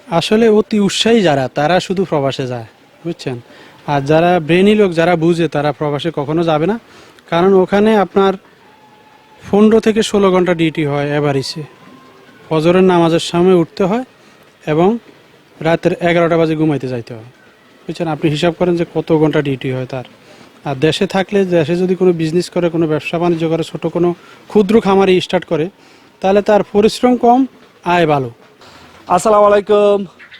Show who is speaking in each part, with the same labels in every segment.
Speaker 1: আসলে অতি উৎসাহী যারা তারা শুধু প্রবাসে যায়, বুঝছেন। আর যারা ব্রেনি লোক যারা বুঝে তারা প্রবাসে কখনো যাবে না, কারণ ওখানে আপনার 15 থেকে 16 ঘন্টা ডিউটি হয় এভারেজে। ফজরের নামাজের সময় উঠতে হয় এবং রাতের 11টা বাজে ঘুমাইতে যাইতে হয়, বুঝছেন। আপনি হিসাব করেন যে কত ঘন্টা ডিউটি হয় তার। আর দেশে থাকলে, দেশে যদি কোনো বিজনেস করে, কোনো ব্যবসা বাণিজ্য করে, ছোটো কোনো ক্ষুদ্র খামারি স্টার্ট করে, তাহলে তার পরিশ্রম কম, আয় ভালো।
Speaker 2: আসসালামু আলাইকুম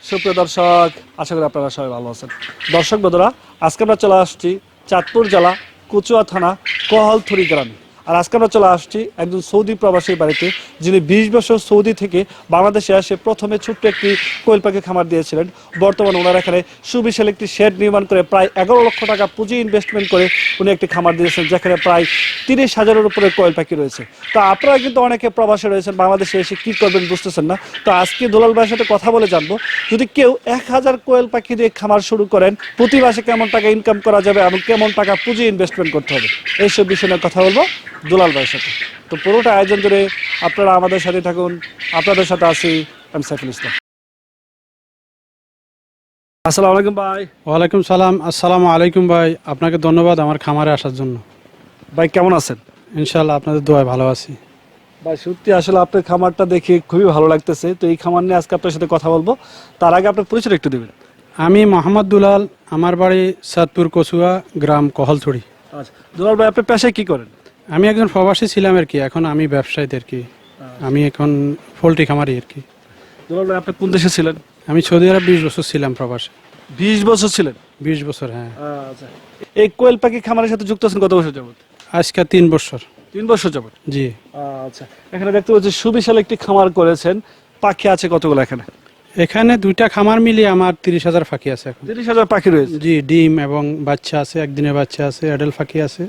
Speaker 2: সুপ্রিয় দর্শক, আশা করি আপনারা সবাই ভালো আছেন। দর্শক বন্ধুরা, আজকে আমরা চলে আসছি চাঁদপুর জেলা কচুয়া থানা কহলথুরি গ্রামে। আর আজকে আমরা চলে আসছি একজন সৌদি প্রবাসীর বাড়িতে, যিনি 20 বছর সৌদি থেকে বাংলাদেশে এসে প্রথমে ছোট্ট একটি কোয়েল পাখি খামার দিয়েছিলেন। বর্তমানে ওনার এখানে সুবিশাল একটি শেড নির্মাণ করে প্রায় 11 লক্ষ টাকা পুঁজি ইনভেস্টমেন্ট করে উনি একটি খামার দিয়েছেন, যেখানে প্রায় 30,000-এর উপরে কোয়েল পাখি রয়েছে। তো আপনারা কিন্তু অনেকে প্রবাসে রয়েছেন, বাংলাদেশে এসে কী করবেন বুঝতেছেন না। তো আজকে দুলাল ভাইয়ের সাথে কথা বলে জানবো, যদি কেউ 1000 কোয়েল পাখি দিয়ে খামার শুরু করেন, প্রতি মাসে কেমন টাকা ইনকাম করা যাবে এবং কেমন টাকা পুঁজি ইনভেস্টমেন্ট করতে হবে, এইসব বিষয় নিয়ে কথা বলবো দুলাল ভাইয়ের সাথে। তো পুরোটা আয়োজন ধরে আপনারা আমাদের সাথে থাকুন। আপনাদের সাথে আছি আমি সাইফুল ইসলাম। আসসালামু আলাইকুম ভাই।
Speaker 1: ওয়ালাইকুম সালাম। আসসালামু আলাইকুম ভাই, আপনাকে ধন্যবাদ আমার খামারে আসার জন্য।
Speaker 2: ভাই কেমন আছেন?
Speaker 1: ইনশাআল্লাহ আপনাদের দোয়ায় ভালো আছি।
Speaker 2: ভাই সত্যি আসলে আপনার খামারটা দেখে খুবই ভালো লাগতেছে। তো এই খামার নিয়ে আজকে আপনার সাথে কথা বলবো। তার আগে আপনার পরিচয় একটু দেবেন।
Speaker 1: আমি মোহাম্মদ দুলাল, আমার বাড়ি চাঁদপুর কচুয়া, গ্রাম কহলথুরি।
Speaker 2: আচ্ছা দুলাল ভাই, আপনার পেশায় কি করেন?
Speaker 1: আমি একজন প্রবাসী ছিলাম আর কি, এখন আমি ব্যবসায়ী আর কি। আমি এখন পোলট্রি খামারি আর কি।
Speaker 2: দুলাল ভাই, আপনি কোন দেশে ছিলেন?
Speaker 1: আমি সৌদি আরব 20 বছর ছিলাম প্রবাসে।
Speaker 2: 20 বছর ছিলেন?
Speaker 1: 20 বছর, হ্যাঁ।
Speaker 2: আচ্ছা, এই কোয়েল পাখি খামারের সাথে যুক্ত আছেন কত বছর যাবত?
Speaker 1: আজকে 3 বছর।
Speaker 2: 3 বছর যাবত?
Speaker 1: জি।
Speaker 2: আচ্ছা, এখানে দেখতে পাচ্ছি সুবিশাল একটি খামার করেছেন। পাখি আছে কতগুলো এখানে?
Speaker 1: এখানে 2টা খামার মিলিয়ে আমার 30,000 পাখি আছে এখন।
Speaker 2: 30,000 পাখি রয়েছে?
Speaker 1: জি, ডিম এবং বাচ্চা আছে, একদিনের বাচ্চা আছে, অ্যাডাল পাখি আছে,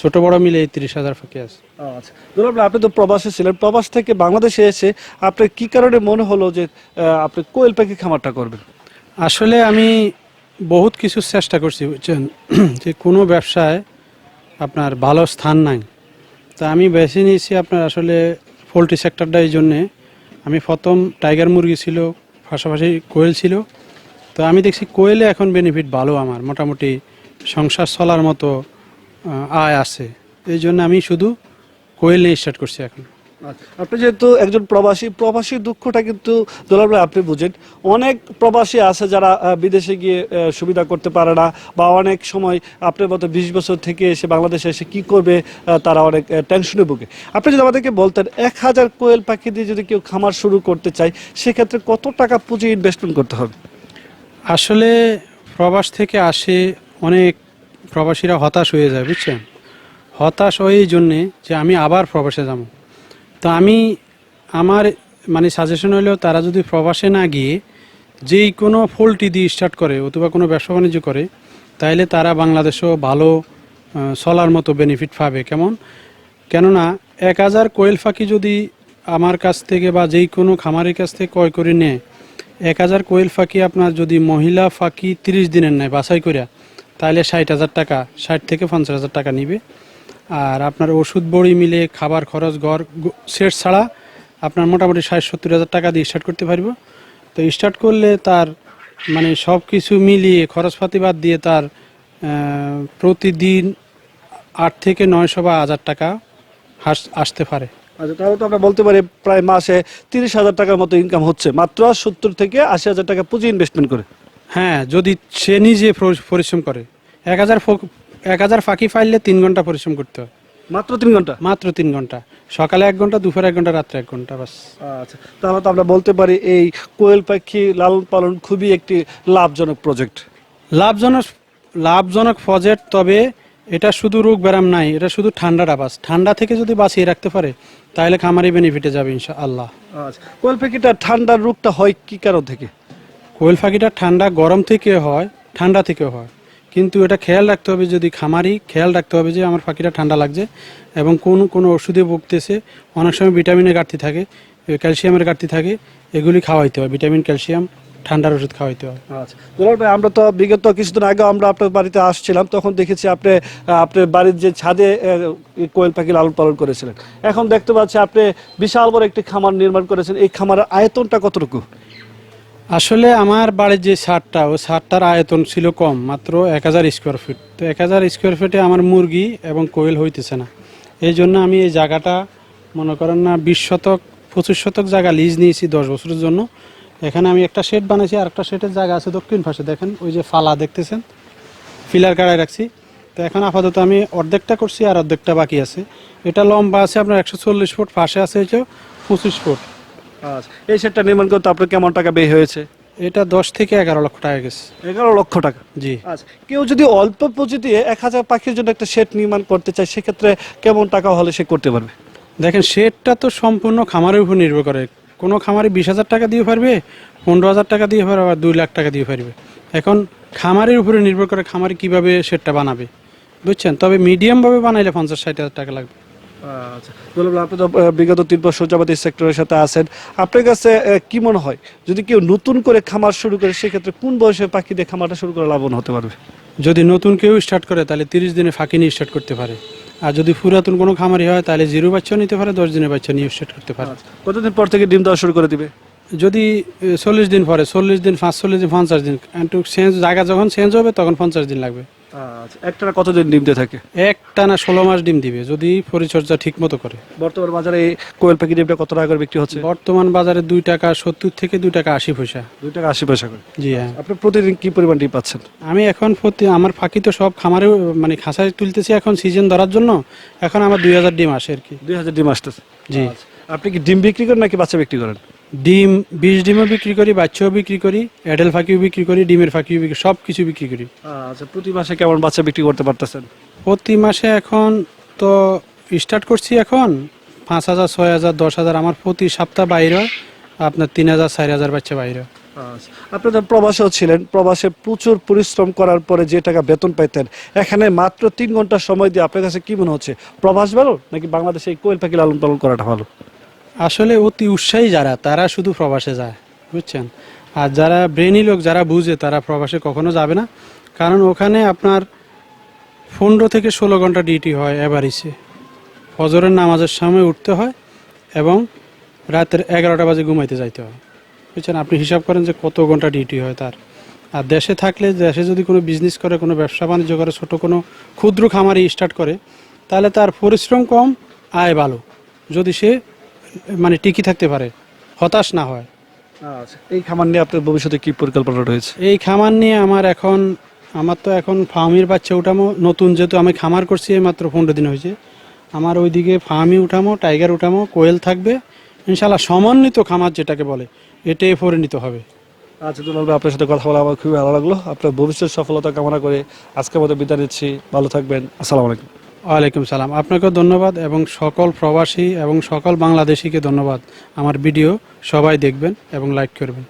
Speaker 1: ছোট বড় মিলে 30,000 পাখি আছে।
Speaker 2: আচ্ছা দুলাল ভাই, আপনি তো প্রবাসে ছিলেন, প্রবাস থেকে বাংলাদেশে এসে আপনার কি কারণে মনে হলো যে আপনি কোয়েল পাখি খামারটা করবেন?
Speaker 1: আসলে আমি বহুত কিছু চেষ্টা করছি, বুঝছেন। যে কোনো ব্যবসায় আপনার ভালো স্থান নাই, তা আমি বেছে নিয়েছি আপনার আসলে পোলট্রি সেক্টরটা। এই জন্যে আমি প্রথম টাইগার মুরগি ছিল, পাশাপাশি কোয়েল ছিল। তো আমি দেখছি কোয়েলে এখন বেনিফিট ভালো, আমার মোটামুটি সংসার চলার মতো আয় আছে। এই জন্য আমি শুধু কোয়েল নিয়ে স্টার্ট করছি এখন।
Speaker 2: আপনি যেহেতু একজন প্রবাসী, প্রবাসীর দুঃখটা কিন্তু দুলাল ভাই আপনি বুঝেন। অনেক প্রবাসী আছে যারা বিদেশে গিয়ে সুবিধা করতে পারে না, বা অনেক সময় আপনার মতো 20 বছর থেকে এসে বাংলাদেশে এসে কি করবে তারা অনেক টেনশনে ভুগে। আপনি যদি আমাদেরকে বলতেন 1000 কোয়েল পাখি দিয়ে যদি কেউ খামার শুরু করতে চায়, সেক্ষেত্রে কত টাকা পুঁজি ইনভেস্টমেন্ট করতে হবে?
Speaker 1: আসলে প্রবাস থেকে আসে অনেক প্রবাসীরা হতাশ হয়ে যায়, বুঝছেন। হতাশ হয়ে এই জন্যে যে আমি আবার প্রবাসে যাব। তো আমি আমার মানে সাজেশন হলেও তারা যদি প্রবাসে না গিয়ে যেই কোনো পোলট্রি দিয়ে স্টার্ট করে অথবা কোনো ব্যবসা বাণিজ্য করে, তাইলে তারা বাংলাদেশেও ভালো চলার মতো বেনিফিট পাবে। কেননা 1000 কোয়েল পাখি যদি আমার কাছ থেকে বা যেই কোনো খামারের কাছ থেকে ক্রয় করে নেয়, 1000 কোয়েল পাখি আপনার যদি মহিলা পাখি 30 দিনের নেয় বাছাই করে, তাহলে 60,000 টাকা, 60 থেকে 50,000 টাকা নিবে। আর আপনার ওষুধ বড়ি মিলে খাবার খরচ ঘর সেট ছাড়া আপনার মোটামুটি 60-70,000 টাকা দিয়ে স্টার্ট করতে পারবো। তো স্টার্ট করলে তার মানে সব কিছু মিলিয়ে খরচপাতি বাদ দিয়ে তার প্রতিদিন 8 থেকে 900 বা 1000 টাকা আসতে পারে।
Speaker 2: আচ্ছা, তাহলে তো আমরা বলতে পারি প্রায় মাসে 30,000 টাকার মতো ইনকাম হচ্ছে, মাত্র 70 থেকে 80,000 টাকা পুঁজি ইনভেস্টমেন্ট করে।
Speaker 1: হ্যাঁ, যদি সে নিজে পরিশ্রম করে। 1000 পাখি ফাইলে 3 ঘন্টা পরিশ্রম করতে হয়।
Speaker 2: মাত্র 3 ঘন্টা?
Speaker 1: মাত্র 3 ঘন্টা, সকালে 1 ঘন্টা, দুপুরে 1 ঘন্টা, রাত্রে 1 ঘন্টা, বাস।
Speaker 2: আচ্ছা, তাহলে তো আমরা বলতে পারি এই কোয়েল পাখি লালন পালন খুবই একটি লাভজনক প্রজেক্ট।
Speaker 1: লাভজনক প্রজেক্ট, তবে এটা শুধু রোগ ব্যারাম নাই, এটা শুধু ঠান্ডাটা বাস। ঠান্ডা থেকে যদি বাঁচিয়ে রাখতে পারে তাহলে খামারি বেনিফিটে যাবে ইনশাআল্লাহ।
Speaker 2: আচ্ছা, কোয়েল পাখিটা ঠান্ডার রোগটা হয় কি কারণ থেকে?
Speaker 1: কোয়েল পাখিটা ঠান্ডা গরম থেকে হয়, ঠান্ডা থেকেও হয়, কিন্তু এটা খেয়াল রাখতে হবে, যদি খামারি খেয়াল রাখতে হবে যে আমার পাখিটা ঠান্ডা লাগছে এবং কোনো ওষুধে ভুগতেছে। অনেক সময় ভিটামিনের ঘাটতি থাকে, ক্যালসিয়ামের ঘাটতি থাকে, এগুলি খাওয়াইতে হয়, ভিটামিন ক্যালসিয়াম ঠান্ডার ওষুধ খাওয়াইতে হয়।
Speaker 2: আচ্ছা দুলাল ভাই, আমরা তো বিগত কিছুদিন আগে আমরা আপনার বাড়িতে আসছিলাম, তখন দেখেছি আপনি আপনার বাড়ির যে ছাদে কোয়েল পাখি লালন পালন করেছিলেন। এখন দেখতে পাচ্ছি আপনি বিশাল বড় একটি খামার নির্মাণ করেছেন। এই খামারের আয়তনটা কতটুকু?
Speaker 1: আসলে আমার বাড়ির যে ছাদটা ওই ছাদটার আয়তন ছিল কম, মাত্র 1000 স্কোয়ার ফিট। তো 1000 স্কোয়ার ফিটে আমার মুরগি এবং কোয়েল হইতেছে না। এই জন্য আমি এই জায়গাটা মনে করেন না 20 শতক 25 শতক জায়গা লিজ নিয়েছি 10 বছরের জন্য। এখানে আমি একটা শেড বানাইছি, আর একটা শেডের জায়গা আছে দক্ষিণ পাশে, দেখেন ওই যে ফালা দেখতেছেন, ফিলার কাটায় রাখছি। তো এখন আপাতত আমি অর্ধেকটা করছি আর অর্ধেকটা বাকি আছে। এটা লম্বা আছে আপনার 140 ফুট, পাশে আছে হচ্ছে 25 ফুট।
Speaker 2: আচ্ছা, এই সেটটা নির্মাণ করতে আপনার কেমন টাকা ব্যয় হয়েছে?
Speaker 1: এটা 10 থেকে 11 লক্ষ টাকা গেছে।
Speaker 2: 11 লক্ষ টাকা।
Speaker 1: জি।
Speaker 2: আচ্ছা, কেউ যদি অল্প পুঁজি দিয়ে 1000 পাখির জন্য একটা শেড নির্মাণ করতে চায়, সেক্ষেত্রে কেমন টাকা হলে সে করতে পারবে?
Speaker 1: দেখেন শেডটা তো সম্পূর্ণ খামারের উপর নির্ভর করে। কোনো খামারে 20,000 টাকা দিয়ে পারবে, 15,000 টাকা দিয়ে পারবে, আবার 2 লাখ টাকা দিয়ে পারবে। এখন খামারের উপরে নির্ভর করে খামারে কিভাবে শেডটা বানাবে, বুঝছেন। তবে মিডিয়ামভাবে বানাইলে 50-60 হাজার টাকা লাগবে।
Speaker 2: আচ্ছা, বললাম আপনি তো বিগত 3 বছর যাবত এই সেক্টরের সাথে আছেন। আপনার কাছে কি মনে হয়, যদি কেউ নতুন করে খামার শুরু করে, সেক্ষেত্রে কোন বয়সে পাখি দিয়ে খামারটা শুরু করে লাভবান হতে পারবে?
Speaker 1: যদি নতুন কেউ স্টার্ট করে তাহলে 30 দিনে ফাঁকি নিয়ে স্টার্ট করতে পারে। আর যদি পুরাতন কোনো খামারি হয় তাহলে 0 বাচ্চা নিতে পারে, 10 দিনের বাচ্চা নিয়ে স্টার্ট করতে পারে।
Speaker 2: কতদিন পর থেকে ডিম দেওয়া শুরু করে দিবে?
Speaker 1: যদি 40 দিন পরে, 40 দিন, 45 দিন, 50 দিন, একটু চেঞ্জ জায়গা যখন চেঞ্জ হবে তখন 50 দিন লাগবে।
Speaker 2: আচ্ছা, একটানা কতদিন ডিম দিয়ে থাকে?
Speaker 1: একটানা 16 মাস ডিম দিবে যদি পরিচর্যা ঠিক মতো করে।
Speaker 2: বর্তমান বাজারে এই কোয়েল পাখি ডিমটা কত টাকা করে বিক্রি হচ্ছে?
Speaker 1: বর্তমান বাজারে 2 টাকা 70 থেকে 2 টাকা 80 পয়সা।
Speaker 2: 2 টাকা 80 পয়সা করে।
Speaker 1: জি হ্যাঁ।
Speaker 2: আপনি প্রতিদিন কি পরিমাণ ডিম পাচ্ছেন?
Speaker 1: আমি এখন আমার ফাঁকি তো সব খামারে মানে খাঁচায় তুলতেছি এখন সিজন ধরার জন্য। এখন আমার 2000 ডিম আসে আর কি।
Speaker 2: 2000 ডিম আসতেছে।
Speaker 1: জি।
Speaker 2: আচ্ছা, আপনি কি ডিম বিক্রি করেন নাকি বাচ্চা বিক্রি করেন?
Speaker 1: ডিম 20 ডিমও বিক্রি করি, বাচ্চাও বিক্রি করি, অ্যাডাল ফাঁকিও বিক্রি করি, ডিমের ফাঁকিও বিক্রি, সব কিছু বিক্রি করি।
Speaker 2: আচ্ছা, প্রতি মাসে কেমন বাচ্চা বিক্রি করতে পারতেছেন?
Speaker 1: প্রতি মাসে এখন তো স্টার্ট করছি এখন 5,000, 6,000, 10,000, আমার প্রতি সপ্তাহ বাইরে হয় আপনার 3,000, 4,000 বাচ্চা বাইরে হয়।
Speaker 2: আচ্ছা, আপনি তো প্রবাসেও ছিলেন, প্রবাসে প্রচুর পরিশ্রম করার পরে যে টাকা বেতন পাইতেন, এখানে মাত্র 3 ঘন্টা সময় দিয়ে আপনার কাছে কি মনে হচ্ছে, প্রবাস ভালো নাকি বাংলাদেশে এই কোয়েল পাখি লালন পালন করাটা ভালো?
Speaker 1: আসলে অতি উৎসাহী যারা, তারা শুধু প্রবাসে যায়, বুঝছেন। আর যারা ব্রেনি লোক, যারা বুঝে, তারা প্রবাসে কখনো যাবে না। কারণ ওখানে আপনার 15 থেকে 16 ঘন্টা ডিউটি হয় এভারেজে। ফজরের নামাজের সময় উঠতে হয় এবং রাতের 11টা বাজে ঘুমাইতে যাইতে হয়, বুঝছেন। আপনি হিসাব করেন যে কত ঘন্টা ডিউটি হয় তার। আর দেশে থাকলে, দেশে যদি কোনো বিজনেস করে, কোনো ব্যবসা বাণিজ্য করে, ছোট কোনো ক্ষুদ্র খামারি স্টার্ট করে, তাহলে তার পরিশ্রম কম, আয় ভালো, যদি সে মানে টিকি থাকতে পারে, হতাশ না হয়।
Speaker 2: আচ্ছা, এই খামার নিয়ে আপনার ভবিষ্যতে কি পরিকল্পনা রয়েছে?
Speaker 1: এই খামার নিয়ে আমার তো এখন ফার্মির বাচ্চা উঠামো, নতুন যেহেতু আমি খামার করছি এই মাত্র 15 দিন হয়েছে। আমার ওইদিকে ফার্মি উঠামো, টাইগার উঠামো, কোয়েল থাকবে ইনশাল্লাহ। সমন্বিত খামার যেটাকে বলে, এটাই পরিণত হবে।
Speaker 2: আচ্ছা দুলাল ভাই, আপনার সাথে কথা বলে আমার খুবই ভালো লাগলো। আপনার ভবিষ্যৎ সফলতা কামনা করে আজকের মতো বিদায় নিচ্ছি। ভালো থাকবেন। আসসালামু আলাইকুম।
Speaker 1: ওয়ালাইকুম সালাম। আপনাকেও ধন্যবাদ এবং সকল প্রবাসী এবং সকল বাংলাদেশিকে ধন্যবাদ। আমার ভিডিও সবাই দেখবেন এবং লাইক করবেন।